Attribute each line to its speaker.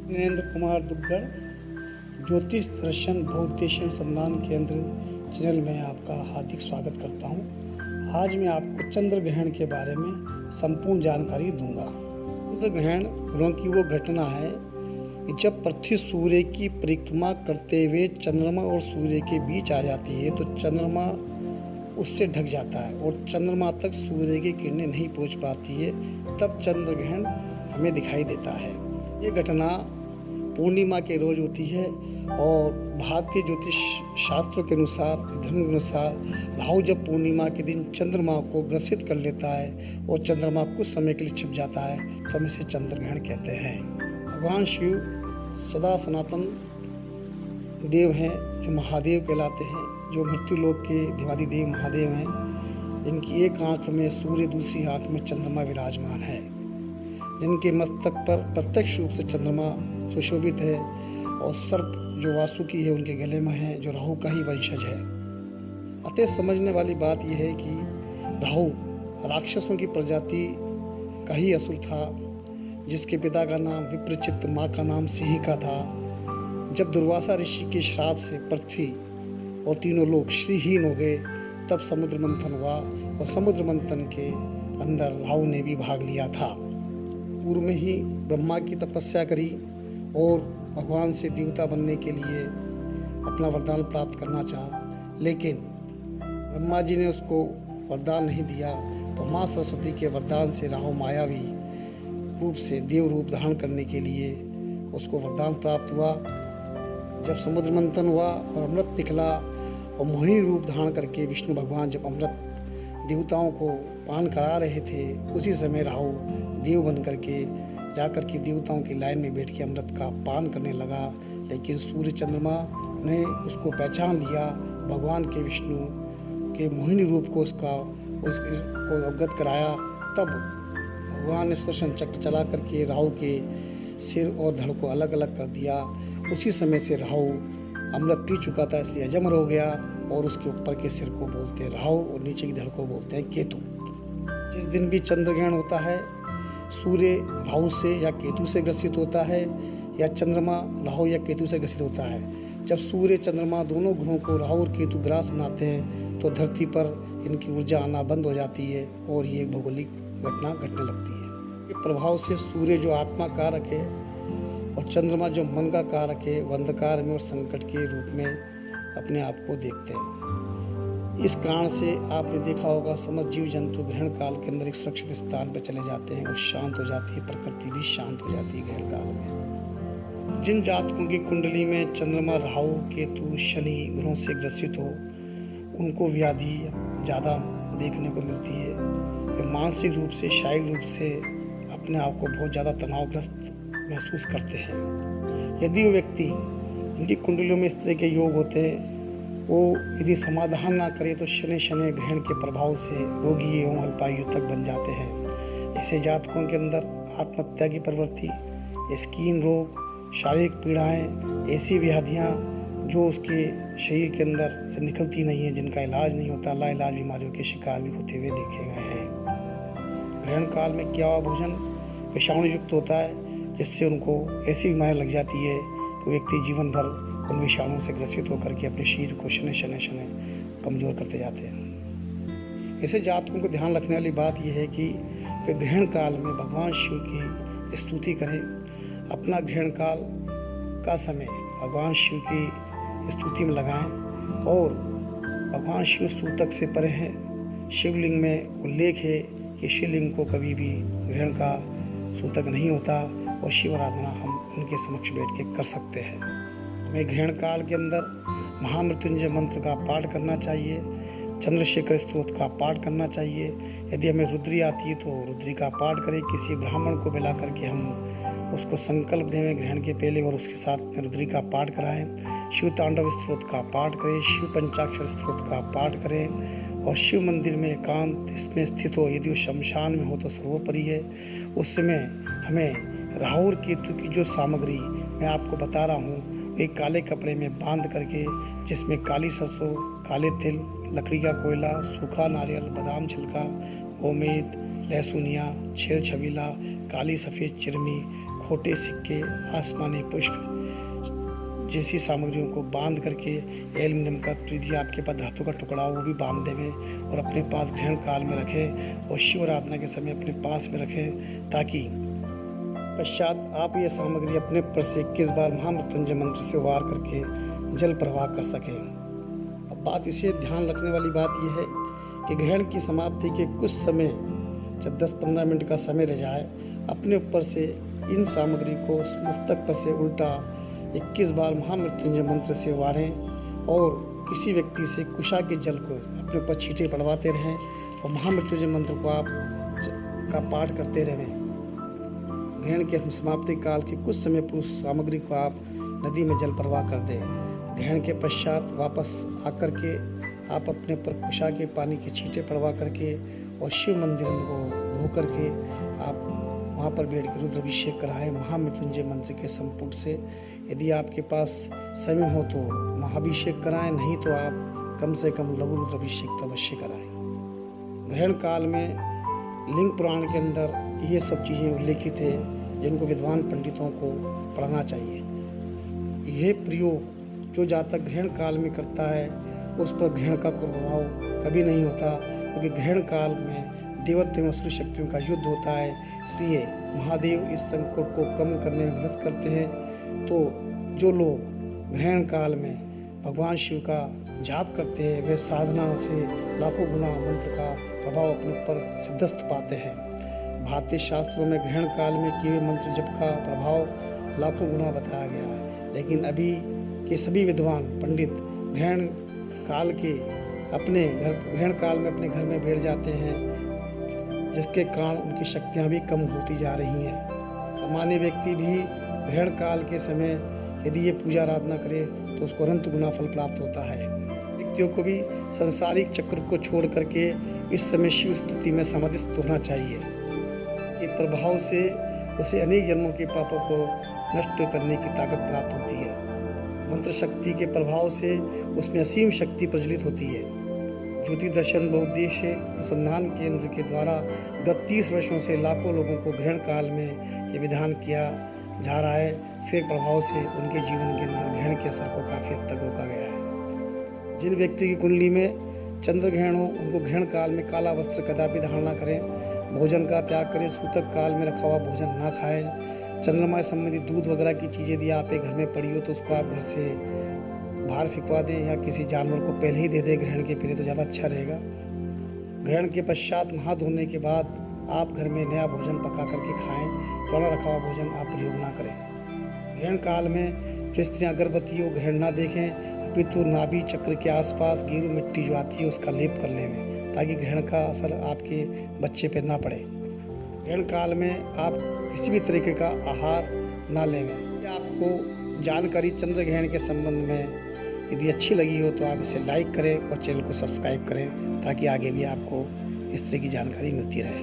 Speaker 1: वीरेंद्र कुमार दुग्गड़ ज्योतिष दर्शन बहुउद्देशीय अनुसंधान केंद्र चैनल में आपका हार्दिक स्वागत करता हूं। आज मैं आपको चंद्र ग्रहण के बारे में संपूर्ण जानकारी दूंगा। चंद्र ग्रहण ग्रहों की वो घटना है कि जब पृथ्वी सूर्य की परिक्रमा करते हुए चंद्रमा और सूर्य के बीच आ जाती है तो चंद्रमा उससे ढक जाता है और चंद्रमा तक सूर्य की किरणें नहीं पहुंच पाती है, तब चंद्र ग्रहण हमें दिखाई देता है। ये घटना पूर्णिमा के रोज होती है और भारतीय ज्योतिष शास्त्रों के अनुसार, धर्म के अनुसार, राहु जब पूर्णिमा के दिन चंद्रमा को ग्रसित कर लेता है और चंद्रमा कुछ समय के लिए छिप जाता है तो हम इसे चंद्र ग्रहण कहते हैं। भगवान शिव सदा सनातन देव हैं जो महादेव कहलाते हैं, जो मृत्युलोक के देवादिदेव महादेव हैं, जिनकी एक आंख में सूर्य दूसरी आंख में चंद्रमा विराजमान है, जिनके मस्तक पर प्रत्यक्ष रूप से चंद्रमा सुशोभित है और सर्प जो वासुकी है उनके गले में है, जो राहु का ही वंशज है। अतः समझने वाली बात यह है कि राहु राक्षसों की प्रजाति का ही असुर था, जिसके पिता का नाम विप्रचित, माँ का नाम सिंहिका था। जब दुर्वासा ऋषि के श्राप से पृथ्वी और तीनों लोग श्रीहीन हो गए तब समुद्र मंथन हुआ और समुद्र मंथन के अंदर राहु ने भी भाग लिया था। पूर्व में ही ब्रह्मा की तपस्या करी और भगवान से देवता बनने के लिए अपना वरदान प्राप्त करना चाहा, लेकिन ब्रह्मा जी ने उसको वरदान नहीं दिया तो माँ सरस्वती के वरदान से राहु मायावी रूप से देव रूप धारण करने के लिए उसको वरदान प्राप्त हुआ। जब समुद्र मंथन हुआ और अमृत निकला और मोहिनी रूप धारण करके विष्णु भगवान जब अमृत देवताओं को पान करा रहे थे, उसी समय राहु देव बन करके जाकर के देवताओं की लाइन में बैठ के अमृत का पान करने लगा। लेकिन सूर्य चंद्रमा ने उसको पहचान लिया, भगवान के विष्णु के मोहिनी रूप को उसको अवगत कराया। तब भगवान ने सुदर्शन चक्र चला करके राहु के सिर और धड़ को अलग अलग कर दिया। उसी समय से राहु अमृत पी चुका था, इसलिए अजमर हो गया और उसके ऊपर के सिर को बोलते हैं राहु और नीचे की धड़ को बोलते हैं केतु। जिस दिन भी चंद्र ग्रहण होता है, सूर्य राहु से या केतु से ग्रसित होता है या चंद्रमा राहु या केतु से ग्रसित होता है। जब सूर्य चंद्रमा दोनों ग्रहों को राहु और केतु ग्रास बनाते हैं तो धरती पर इनकी ऊर्जा आना बंद हो जाती है और ये भौगोलिक घटना घटने लगती है। ये प्रभाव से सूर्य जो आत्मा कारक है और चंद्रमा जो मन का कारक है, वो अंधकार में और संकट के रूप में अपने आप को देखते हैं। इस कारण से आपने देखा होगा समस्त जीव जंतु ग्रहण काल के अंदर एक सुरक्षित स्थान पर चले जाते हैं और शांत हो जाती है, प्रकृति भी शांत हो जाती है ग्रहण काल में। जिन जातकों की कुंडली में चंद्रमा राहु केतु शनि ग्रहों से ग्रसित हो, उनको व्याधि ज़्यादा देखने को मिलती है। वे मानसिक रूप से, शारीरिक रूप से अपने आप को बहुत ज़्यादा तनावग्रस्त महसूस करते हैं। यदि वो व्यक्ति जिनकी कुंडलियों में इस तरह के योग होते हैं, वो यदि समाधान ना करे तो शनि ग्रहण के प्रभाव से रोगी एवं अल्पायु तक बन जाते हैं। ऐसे जातकों के अंदर आत्महत्या की प्रवृत्ति, स्किन रोग, शारीरिक पीड़ाएं, ऐसी व्याधियां जो उसके शरीर के अंदर से निकलती नहीं है, जिनका इलाज नहीं होता, लाइलाज बीमारियों के शिकार भी होते हुए देखे गए हैं। ग्रहण काल में किया हुआ भोजन विषाणु युक्त होता है, जिससे उनको ऐसी बीमारी लग जाती है कि व्यक्ति जीवन भर उन विषाणुओं से ग्रसित होकर के अपने शरीर को शनै कमज़ोर करते जाते हैं। ऐसे जातकों को ध्यान रखने वाली बात यह है कि वे ग्रहण काल में भगवान शिव की स्तुति करें। अपना ग्रहण काल का समय भगवान शिव की स्तुति में लगाएं और भगवान शिव सूतक से परे हैं। शिवलिंग में उल्लेख है कि शिवलिंग को कभी भी ग्रहण का सूतक नहीं होता और शिव आराधना हम उनके समक्ष बैठ के कर सकते हैं। हमें ग्रहण काल के अंदर महामृत्युंजय मंत्र का पाठ करना चाहिए, चंद्रशेखर स्तोत्र का पाठ करना चाहिए। यदि हमें रुद्री आती है तो रुद्री का पाठ करें। किसी ब्राह्मण को बुला करके हम उसको संकल्प दें ग्रहण के पहले और उसके साथ में रुद्री का पाठ कराएं। शिव तांडव स्तोत्र का पाठ करें, शिव पंचाक्षर स्तोत्र का पाठ करें और शिव मंदिर में एकांत इसमें स्थित हो, यदि वो शमशान में हो तो सर्वोपरि है। उस समय हमें राहु और केतु की जो सामग्री मैं आपको बता रहा हूँ, एक काले कपड़े में बांध करके, जिसमें काली सरसों, काले तिल, लकड़ी का कोयला, सूखा नारियल, बादाम छिलका, गोमेद, लहसुनिया, छेल छबीला, काली सफ़ेद चिरमी, खोटे सिक्के, आसमानी पुष्प जैसी सामग्रियों को बांध करके, एल्युमिनियम का यदि आपके पास धातु का टुकड़ा हो वो भी बांध देवें और अपने पास ग्रहण काल में रखें और शिव आराधना के समय अपने पास में रखें, ताकि पश्चात आप ये सामग्री अपने पर से 21 बार महामृत्युंजय मंत्र से वार करके जल प्रवाह कर सकें। अब बात विशेष ध्यान रखने वाली बात यह है कि ग्रहण की समाप्ति के कुछ समय, जब 10-15 मिनट का समय रह जाए, अपने ऊपर से इन सामग्री को मस्तक पर से उल्टा 21 बार महामृत्युंजय मंत्र से वारें और किसी व्यक्ति से कुशा के जल को अपने ऊपर छींटे पड़वाते रहें और महामृत्युंजय मंत्र को आप का पाठ करते रहें। ग्रहण के समाप्ति काल के कुछ समय पूर्व सामग्री को आप नदी में जल प्रवाह कर दें। ग्रहण के पश्चात वापस आकर के आप अपने पर कुशा के पानी के छींटे पड़वा करके और शिव मंदिर को धो करके आप वहाँ पर बैठ कर रुद्राभिषेक कराएं महामृत्युंजय मंत्र के संपुट से। यदि आपके पास समय हो तो महाभिषेक कराएं, नहीं तो आप कम से कम लघु रुद्राभिषेक तो अवश्य कराएं। ग्रहण काल में लिंग पुराण के अंदर ये सब चीज़ें उल्लेखित है जिनको विद्वान पंडितों को पढ़ना चाहिए। यह प्रयोग जो जातक ग्रहण काल में करता है उस पर ग्रहण का प्रभाव कभी नहीं होता, क्योंकि ग्रहण काल में देवत्व एवं असुर शक्तियों का युद्ध होता है। इसलिए महादेव इस संकट को कम करने में मदद करते हैं। तो जो लोग ग्रहण काल में भगवान शिव का जाप करते हैं वे साधना से लाखों गुना मंत्र का प्रभाव अपने ऊपर सिद्धस्त पाते हैं। भारतीय शास्त्रों में ग्रहण काल में किए हुए मंत्र जप का प्रभाव लाखों गुना बताया गया है, लेकिन अभी के सभी विद्वान पंडित ग्रहण काल में अपने घर में बैठ जाते हैं, जिसके कारण उनकी शक्तियाँ भी कम होती जा रही हैं। सामान्य व्यक्ति भी ग्रहण काल के समय यदि ये पूजा आराधना करे तो उसको अनंत गुना फल प्राप्त होता है। व्यक्तियों को भी सांसारिक चक्र को छोड़ करके इस समय शिव स्तुति में समाधिस्थ होना चाहिए। ये प्रभाव से उसे अनेक जन्मों के पापों को नष्ट करने की ताकत प्राप्त होती है। मंत्र शक्ति के प्रभाव से उसमें असीम शक्ति प्रज्वलित होती है। ज्योति दर्शन बहुउद्देश्य अनुसंधान केंद्र के द्वारा गत 30 वर्षों से लाखों लोगों को ग्रहण काल में ये विधान किया जा रहा है। इसके प्रभाव से उनके जीवन के अंदर ग्रहण के असर को काफ़ी हद तक रोका गया है। जिन व्यक्ति की कुंडली में चंद्र ग्रहण हो उनको ग्रहण काल में काला वस्त्र कदापि धारण ना करें, भोजन का त्याग करें, सूतक काल में रखा हुआ भोजन ना खाएं। चंद्रमा से संबंधित दूध वगैरह की चीज़ें यदि आप घर में पड़ी हो तो उसको आप घर से बाहर फिकवा दें या किसी जानवर को पहले ही दे दें ग्रहण के पहले, तो ज़्यादा अच्छा रहेगा। ग्रहण के पश्चात नहा धोने के बाद आप घर में नया भोजन पका करके खाएं, पुराना रखा हुआ भोजन आप प्रयोग ना करें। ग्रहण काल में जो स्त्रियाँ गर्भवती हो ग्रहण ना देखें, अपितु नाभि चक्र के आसपास गेरू मिट्टी जो आती है उसका लेप कर लें, ताकि ग्रहण का असर आपके बच्चे पर ना पड़े। ग्रहण काल में आप किसी भी तरीके का आहार ना लें। आपको जानकारी चंद्र ग्रहण के संबंध में यदि अच्छी लगी हो तो आप इसे लाइक करें और चैनल को सब्सक्राइब करें, ताकि आगे भी आपको इस तरह की जानकारी मिलती रहे।